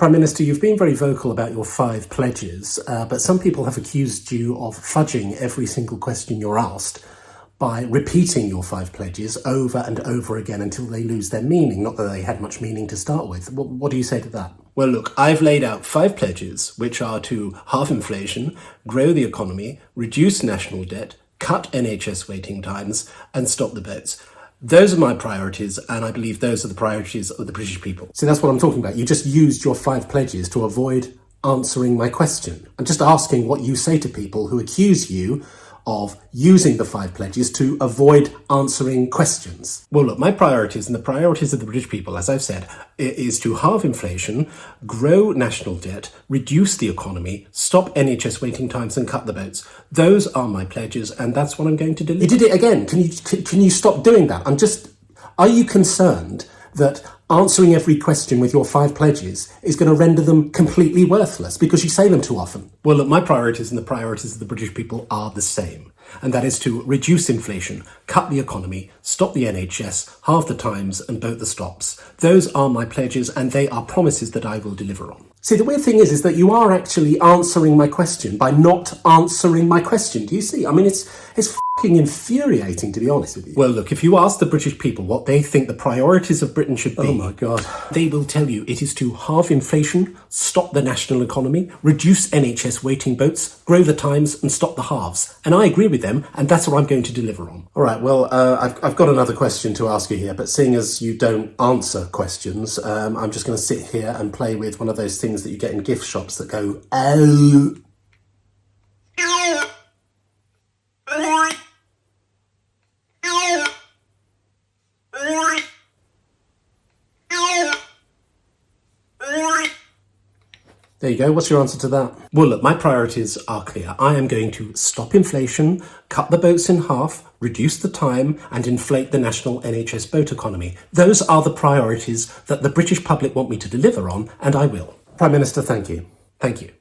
Prime Minister, you've been very vocal about your 5 pledges, but some people have accused you of fudging every single question you're asked by repeating your 5 pledges over and over again until they lose their meaning, not that they had much meaning to start with. What do you say to that? Well, look, I've laid out 5 pledges, which are to halve inflation, grow the economy, reduce national debt, cut NHS waiting times, and stop the votes. Those are my priorities, and I believe those are the priorities of the British people. See, that's what I'm talking about. You just used your 5 pledges to avoid answering my question. I'm just asking what you say to people who accuse you of using the 5 pledges to avoid answering questions. Well, look, my priorities and the priorities of the British people, as I've said, is to halve inflation, grow national debt, reduce the economy, stop NHS waiting times and cut the votes. Those are my pledges, and that's what I'm going to deliver. You did it again. Can you stop doing that? Are you concerned that answering every question with your 5 pledges is going to render them completely worthless because you say them too often? Well, look, my priorities and the priorities of the British people are the same. And that is to reduce inflation, cut the economy, stop the NHS, halve the times and vote the stops. Those are my pledges and they are promises that I will deliver on. See, the weird thing is that you are actually answering my question by not answering my question. Do you see? I mean, it's fucking infuriating, to be honest with you. Well, look, if you ask the British people what they think the priorities of Britain should be, oh my God, they will tell you it is to halve inflation, stop the national economy, reduce NHS waiting votes, grow the times and stop the halves. And I agree with them, and that's what I'm going to deliver on. All right, well, I've got another question to ask you here, but seeing as you don't answer questions, I'm just going to sit here and play with one of those things that you get in gift shops that go, oh. There you go. What's your answer to that? Well, look, my priorities are clear. I am going to stop inflation, cut the votes in half, reduce the time, and inflate the national NHS vote economy. Those are the priorities that the British public want me to deliver on, and I will. Prime Minister, thank you. Thank you.